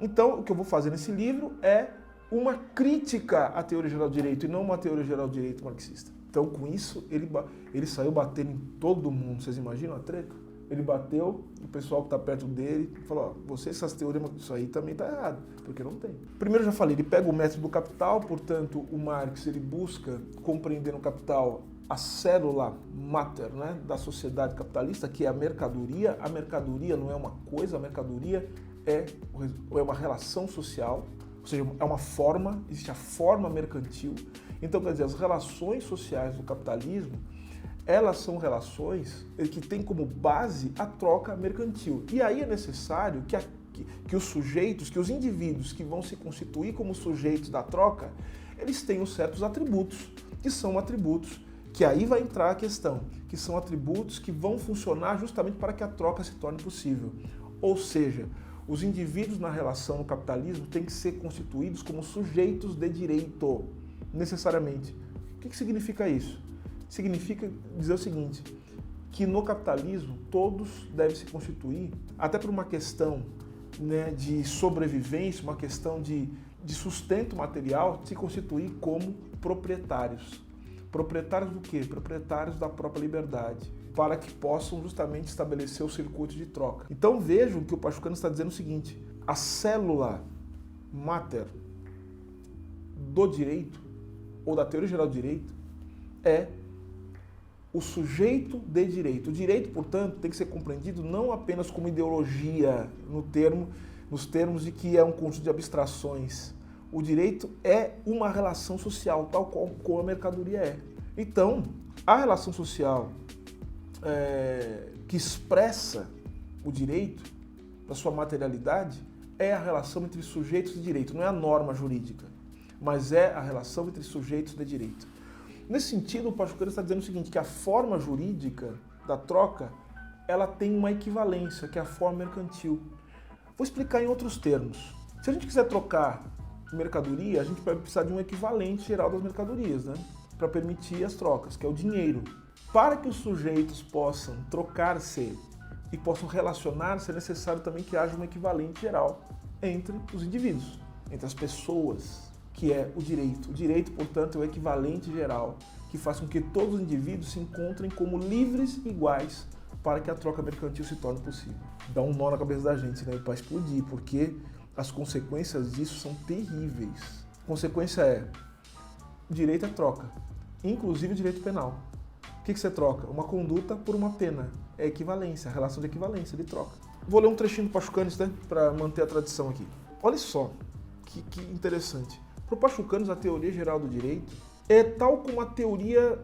Então, o que eu vou fazer nesse livro é uma crítica à teoria geral do direito e não uma teoria geral do direito marxista. Então, com isso, ele saiu batendo em todo mundo. Vocês imaginam a treta? Ele bateu, o pessoal que está perto dele falou, ó, essas teorias, isso aí também está errado, porque não tem. Primeiro, eu já falei, ele pega o método do capital, portanto, o Marx ele busca compreender no capital a célula mater, né, da sociedade capitalista, que é a mercadoria. A mercadoria não é uma coisa, a mercadoria é uma relação social, ou seja, é uma forma, existe a forma mercantil. Então, quer dizer, as relações sociais do capitalismo, elas são relações que têm como base a troca mercantil. E aí é necessário que os sujeitos, que os indivíduos que vão se constituir como sujeitos da troca, eles tenham certos atributos, que são atributos, que aí vai entrar a questão, que são atributos que vão funcionar justamente para que a troca se torne possível. Ou seja, os indivíduos na relação no capitalismo têm que ser constituídos como sujeitos de direito, necessariamente. O que significa isso? Significa dizer o seguinte, que no capitalismo todos devem se constituir, até por uma questão, né, de sobrevivência, uma questão de sustento material, se constituir como proprietários. Proprietários do quê? Proprietários da própria liberdade, para que possam justamente estabelecer o circuito de troca. Então vejam que o Pachucano está dizendo o seguinte, a célula mater do direito, ou da teoria geral do direito, é o sujeito de direito. O direito, portanto, tem que ser compreendido não apenas como ideologia, nos termos de que é um conjunto de abstrações. O direito é uma relação social, tal qual a mercadoria é. Então, a relação social que expressa o direito, na sua materialidade, é a relação entre sujeitos de direito, não é a norma jurídica, mas é a relação entre sujeitos de direito. Nesse sentido, o Pachucano está dizendo o seguinte, que a forma jurídica da troca, ela tem uma equivalência, que é a forma mercantil. Vou explicar em outros termos. Se a gente quiser trocar mercadoria, a gente vai precisar de um equivalente geral das mercadorias, né? Para permitir as trocas, que é o dinheiro. Para que os sujeitos possam trocar-se e possam relacionar-se, é necessário também que haja um equivalente geral entre os indivíduos, entre as pessoas, que é o direito. O direito, portanto, é o equivalente geral, que faz com que todos os indivíduos se encontrem como livres e iguais para que a troca mercantil se torne possível. Dá um nó na cabeça da gente, né? Para explodir, porque as consequências disso são terríveis. A consequência é, o direito é troca, inclusive o direito penal. O que você troca? Uma conduta por uma pena. É equivalência, a relação de equivalência, de troca. Vou ler um trechinho do Pachucanes, né? Para manter a tradição aqui. Olha só, que interessante. Para o Pachucanes, a teoria geral do direito é tal como a teoria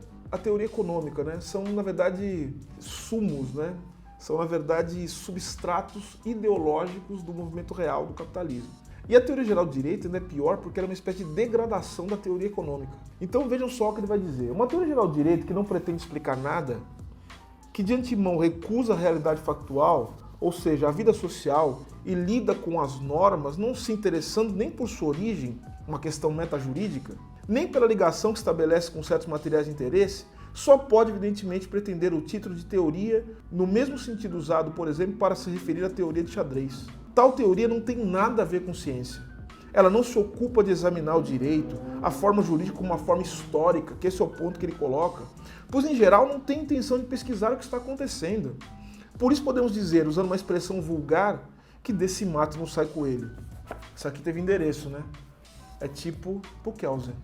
econômica, né? São, na verdade, sumos, né? São, na verdade, substratos ideológicos do movimento real do capitalismo. E a teoria geral do direito ainda é pior porque ela é uma espécie de degradação da teoria econômica. Então vejam só o que ele vai dizer. Uma teoria geral do direito que não pretende explicar nada, que de antemão recusa a realidade factual, ou seja, a vida social, e lida com as normas, não se interessando nem por sua origem, uma questão metajurídica, nem pela ligação que estabelece com certos materiais de interesse, só pode, evidentemente, pretender o título de teoria no mesmo sentido usado, por exemplo, para se referir à teoria de xadrez. Tal teoria não tem nada a ver com ciência. Ela não se ocupa de examinar o direito, a forma jurídica como uma forma histórica, que esse é o ponto que ele coloca, pois, em geral, não tem intenção de pesquisar o que está acontecendo. Por isso podemos dizer, usando uma expressão vulgar, que desse mato não sai coelho. Isso aqui teve endereço, né? É tipo Puckelsen.